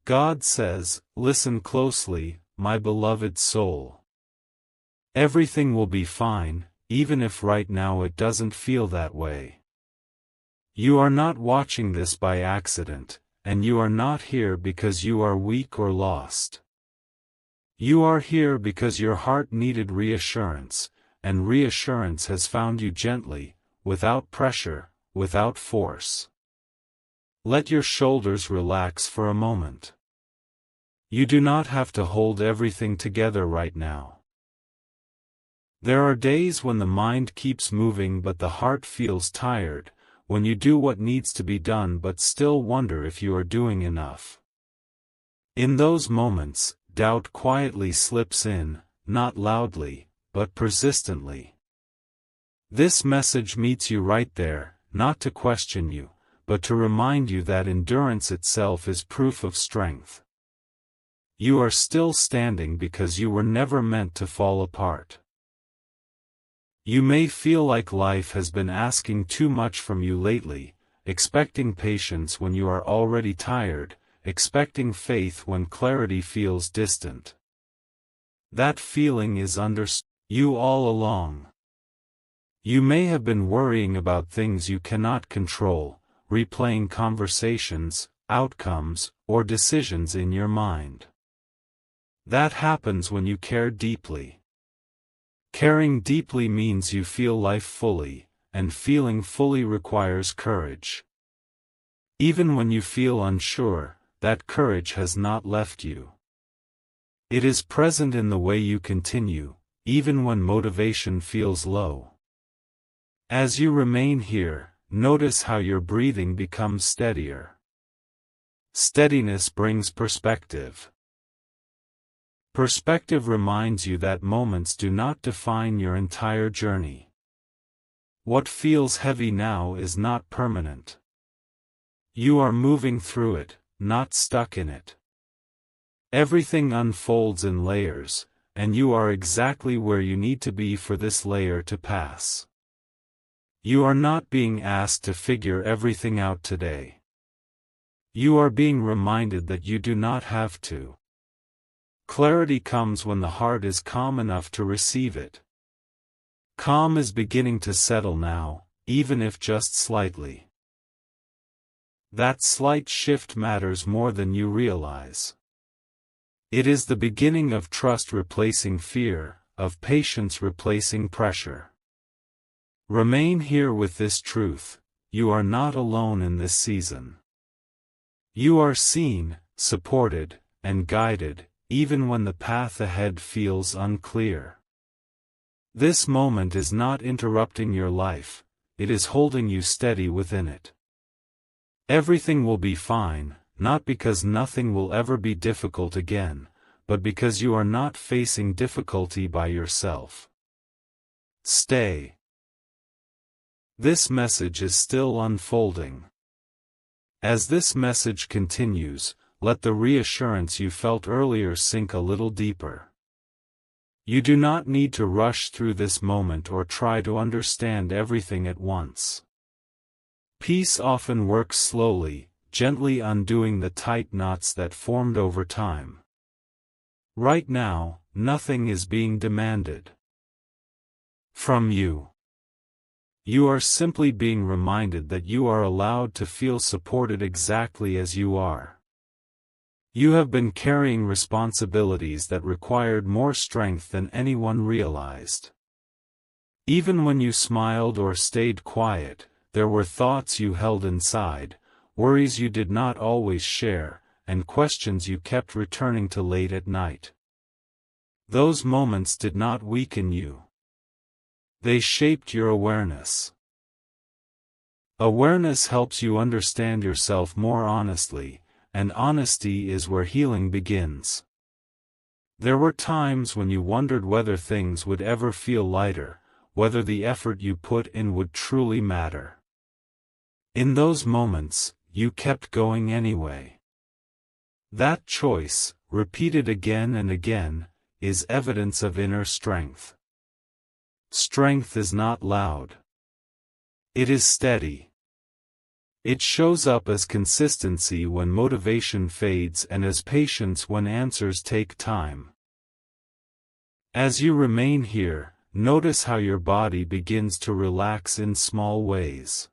God says, "Listen closely, my beloved soul. Everything will be fine, even if right now it doesn't feel that way. You are not watching this by accident, and you are not here because you are weak or lost. You are here because your heart needed reassurance, and reassurance has found you gently, without pressure, without force. Let your shoulders relax for a moment. You do not have to hold everything together right now. There are days when the mind keeps moving but the heart feels tired, when you do what needs to be done but still wonder if you are doing enough. In those moments, doubt quietly slips in, not loudly, but persistently. This message meets you right there, not to question you, but to remind you that endurance itself is proof of strength. You are still standing because you were never meant to fall apart. You may feel like life has been asking too much from you lately, expecting patience when you are already tired, expecting faith when clarity feels distant. That feeling is you all along. You may have been worrying about things you cannot control, replaying conversations, outcomes, or decisions in your mind. That happens when you care deeply. Caring deeply means you feel life fully, and feeling fully requires courage. Even when you feel unsure, that courage has not left you. It is present in the way you continue, even when motivation feels low. As you remain here, notice how your breathing becomes steadier. Steadiness brings perspective. Perspective reminds you that moments do not define your entire journey. What feels heavy now is not permanent. You are moving through it, not stuck in it. Everything unfolds in layers, and you are exactly where you need to be for this layer to pass. You are not being asked to figure everything out today. You are being reminded that you do not have to. Clarity comes when the heart is calm enough to receive it. Calm is beginning to settle now, even if just slightly. That slight shift matters more than you realize. It is the beginning of trust replacing fear, of patience replacing pressure. Remain here with this truth: you are not alone in this season. You are seen, supported, and guided, even when the path ahead feels unclear. This moment is not interrupting your life, it is holding you steady within it. Everything will be fine, not because nothing will ever be difficult again, but because you are not facing difficulty by yourself. Stay. This message is still unfolding. As this message continues, let the reassurance you felt earlier sink a little deeper. You do not need to rush through this moment or try to understand everything at once. Peace often works slowly, gently undoing the tight knots that formed over time. Right now, nothing is being demanded from you. You are simply being reminded that you are allowed to feel supported exactly as you are. You have been carrying responsibilities that required more strength than anyone realized. Even when you smiled or stayed quiet, there were thoughts you held inside, worries you did not always share, and questions you kept returning to late at night. Those moments did not weaken you. They shaped your awareness. Awareness helps you understand yourself more honestly, and honesty is where healing begins. There were times when you wondered whether things would ever feel lighter, whether the effort you put in would truly matter. In those moments, you kept going anyway. That choice, repeated again and again, is evidence of inner strength. Strength is not loud. It is steady. It shows up as consistency when motivation fades and as patience when answers take time. As you remain here, notice how your body begins to relax in small ways.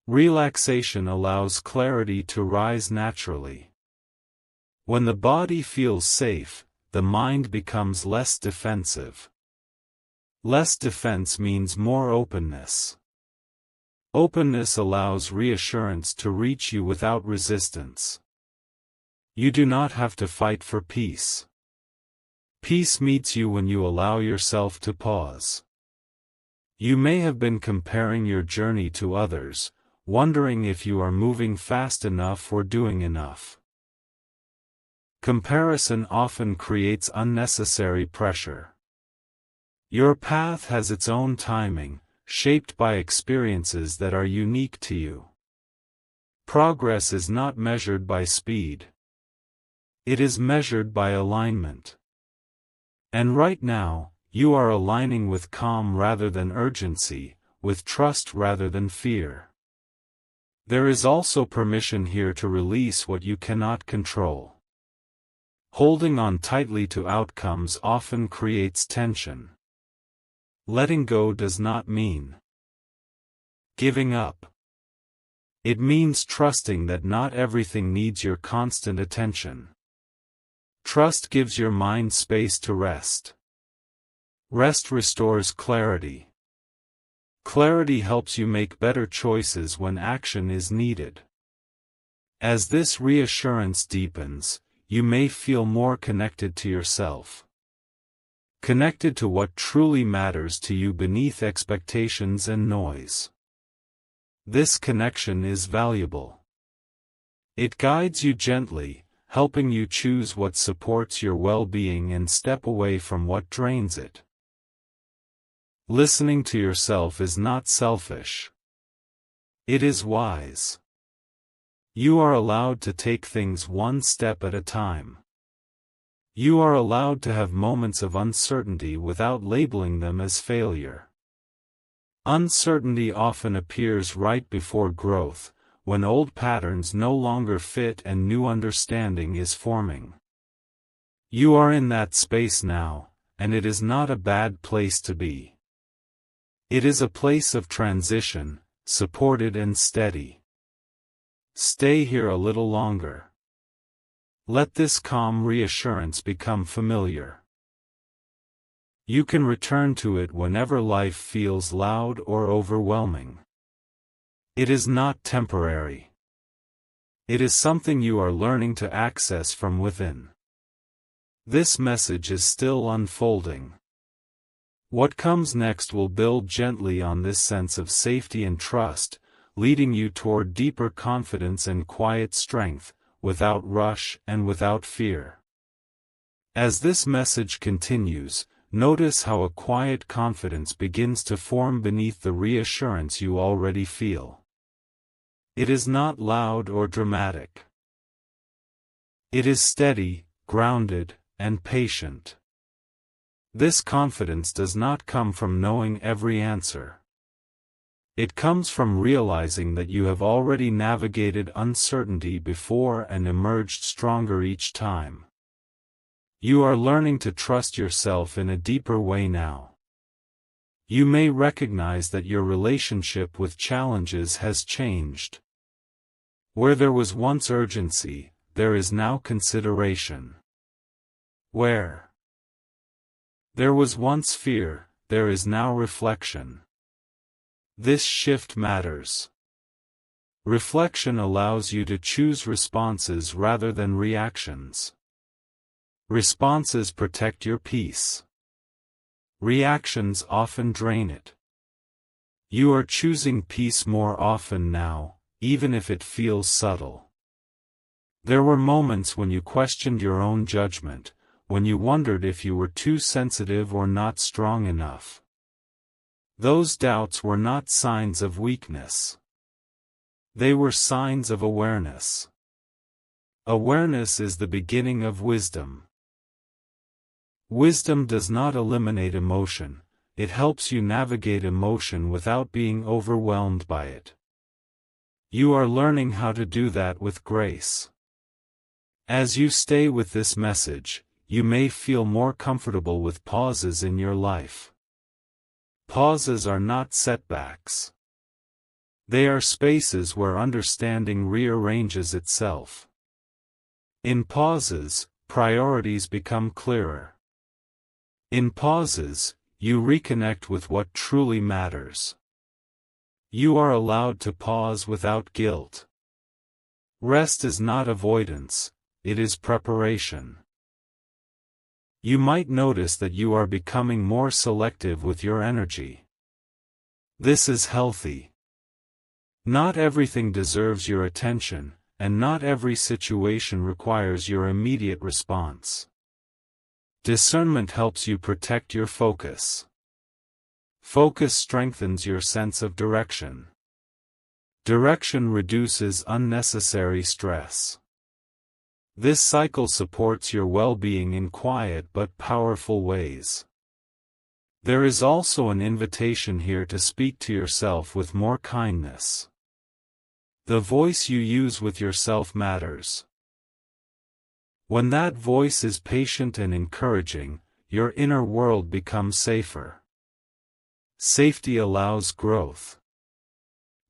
Relaxation allows clarity to rise naturally. When the body feels safe, the mind becomes less defensive. Less defense means more openness. Openness allows reassurance to reach you without resistance. You do not have to fight for peace. Peace meets you when you allow yourself to pause. You may have been comparing your journey to others, wondering if you are moving fast enough or doing enough. Comparison often creates unnecessary pressure. Your path has its own timing, shaped by experiences that are unique to you. Progress is not measured by speed. It is measured by alignment. And right now, you are aligning with calm rather than urgency, with trust rather than fear. There is also permission here to release what you cannot control. Holding on tightly to outcomes often creates tension. Letting go does not mean giving up. It means trusting that not everything needs your constant attention. Trust gives your mind space to rest. Rest restores clarity. Clarity helps you make better choices when action is needed. As this reassurance deepens, you may feel more connected to yourself. Connected to what truly matters to you beneath expectations and noise. This connection is valuable. It guides you gently, helping you choose what supports your well-being and step away from what drains it. Listening to yourself is not selfish. It is wise. You are allowed to take things one step at a time. You are allowed to have moments of uncertainty without labeling them as failure. Uncertainty often appears right before growth, when old patterns no longer fit and new understanding is forming. You are in that space now, and it is not a bad place to be. It is a place of transition, supported and steady. Stay here a little longer. Let this calm reassurance become familiar. You can return to it whenever life feels loud or overwhelming. It is not temporary. It is something you are learning to access from within. This message is still unfolding. What comes next will build gently on this sense of safety and trust, leading you toward deeper confidence and quiet strength, without rush and without fear. As this message continues, notice how a quiet confidence begins to form beneath the reassurance you already feel. It is not loud or dramatic. It is steady, grounded, and patient. This confidence does not come from knowing every answer. It comes from realizing that you have already navigated uncertainty before and emerged stronger each time. You are learning to trust yourself in a deeper way now. You may recognize that your relationship with challenges has changed. Where there was once urgency, there is now consideration. Where there was once fear, there is now reflection. This shift matters. Reflection allows you to choose responses rather than reactions. Responses protect your peace. Reactions often drain it. You are choosing peace more often now, even if it feels subtle. There were moments when you questioned your own judgment, when you wondered if you were too sensitive or not strong enough. Those doubts were not signs of weakness. They were signs of awareness. Awareness is the beginning of wisdom. Wisdom does not eliminate emotion, it helps you navigate emotion without being overwhelmed by it. You are learning how to do that with grace. As you stay with this message, you may feel more comfortable with pauses in your life. Pauses are not setbacks. They are spaces where understanding rearranges itself. In pauses, priorities become clearer. In pauses, you reconnect with what truly matters. You are allowed to pause without guilt. Rest is not avoidance, it is preparation. You might notice that you are becoming more selective with your energy. This is healthy. Not everything deserves your attention, and not every situation requires your immediate response. Discernment helps you protect your focus. Focus strengthens your sense of direction. Direction reduces unnecessary stress. This cycle supports your well-being in quiet but powerful ways. There is also an invitation here to speak to yourself with more kindness. The voice you use with yourself matters. When that voice is patient and encouraging, your inner world becomes safer. Safety allows growth.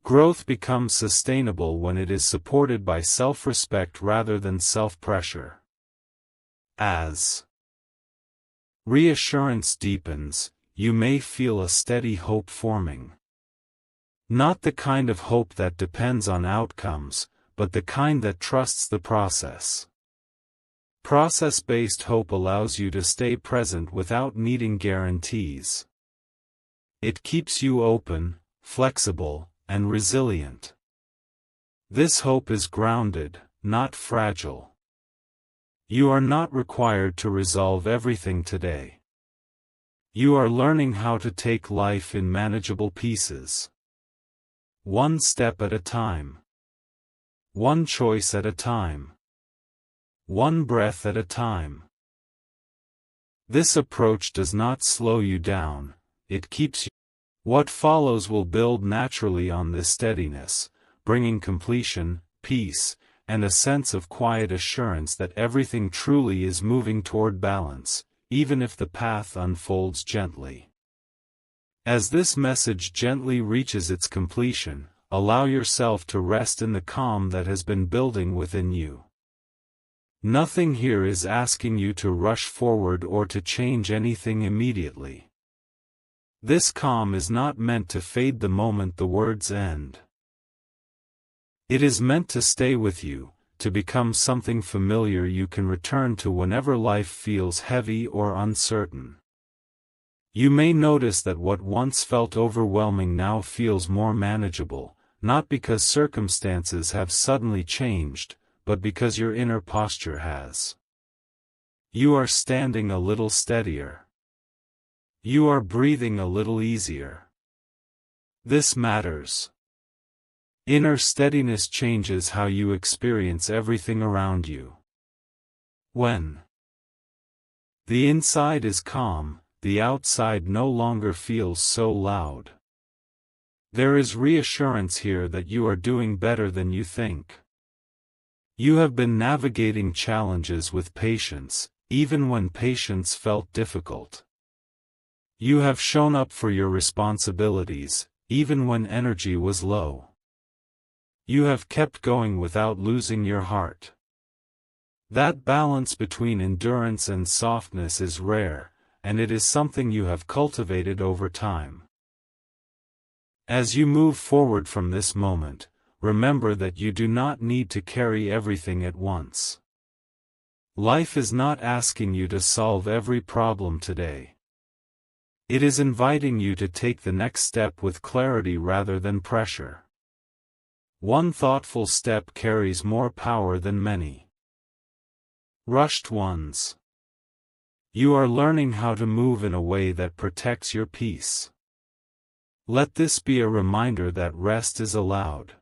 Growth becomes sustainable when it is supported by self-respect rather than self-pressure. As reassurance deepens, you may feel a steady hope forming. Not the kind of hope that depends on outcomes, but the kind that trusts the process. Process-based hope allows you to stay present without needing guarantees. It keeps you open, flexible, and resilient. This hope is grounded, not fragile. You are not required to resolve everything today. You are learning how to take life in manageable pieces. One step at a time. One choice at a time. One breath at a time. This approach does not slow you down, it keeps you. What follows will build naturally on this steadiness, bringing completion, peace, and a sense of quiet assurance that everything truly is moving toward balance, even if the path unfolds gently. As this message gently reaches its completion, allow yourself to rest in the calm that has been building within you. Nothing here is asking you to rush forward or to change anything immediately. This calm is not meant to fade the moment the words end. It is meant to stay with you, to become something familiar you can return to whenever life feels heavy or uncertain. You may notice that what once felt overwhelming now feels more manageable, not because circumstances have suddenly changed, but because your inner posture has. You are standing a little steadier. You are breathing a little easier. This matters. Inner steadiness changes how you experience everything around you. When the inside is calm, the outside no longer feels so loud. There is reassurance here that you are doing better than you think. You have been navigating challenges with patience, even when patience felt difficult. You have shown up for your responsibilities, even when energy was low. You have kept going without losing your heart. That balance between endurance and softness is rare, and it is something you have cultivated over time. As you move forward from this moment, remember that you do not need to carry everything at once. Life is not asking you to solve every problem today. It is inviting you to take the next step with clarity rather than pressure. One thoughtful step carries more power than many rushed ones. You are learning how to move in a way that protects your peace. Let this be a reminder that rest is allowed.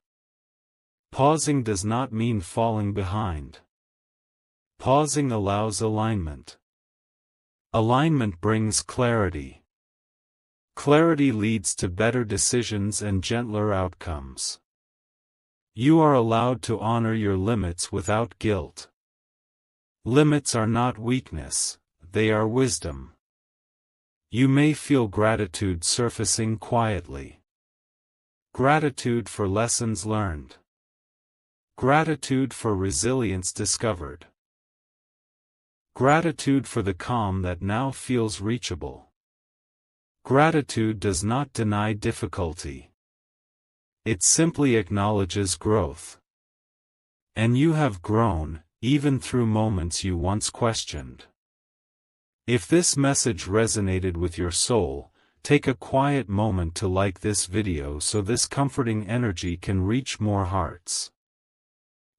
Pausing does not mean falling behind. Pausing allows alignment. Alignment brings clarity. Clarity leads to better decisions and gentler outcomes. You are allowed to honor your limits without guilt. Limits are not weakness, they are wisdom. You may feel gratitude surfacing quietly. Gratitude for lessons learned. Gratitude for resilience discovered. Gratitude for the calm that now feels reachable. Gratitude does not deny difficulty. It simply acknowledges growth. And you have grown, even through moments you once questioned. If this message resonated with your soul, take a quiet moment to like this video so this comforting energy can reach more hearts.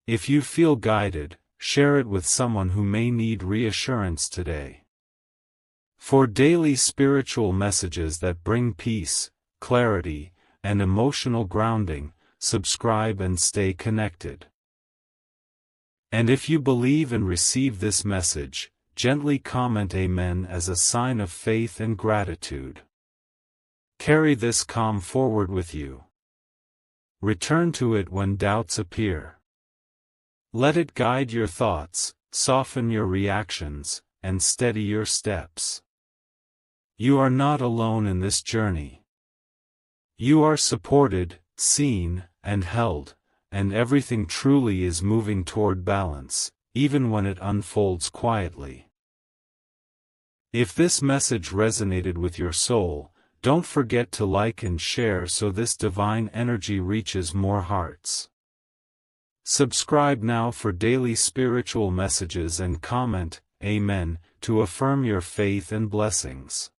If you feel guided, share it with someone who may need reassurance today. For daily spiritual messages that bring peace, clarity, and emotional grounding, subscribe and stay connected. And if you believe and receive this message, gently comment Amen as a sign of faith and gratitude. Carry this calm forward with you. Return to it when doubts appear. Let it guide your thoughts, soften your reactions, and steady your steps. You are not alone in this journey. You are supported, seen, and held, and everything truly is moving toward balance, even when it unfolds quietly. If this message resonated with your soul, don't forget to like and share so this divine energy reaches more hearts. Subscribe now for daily spiritual messages and comment, Amen, to affirm your faith and blessings.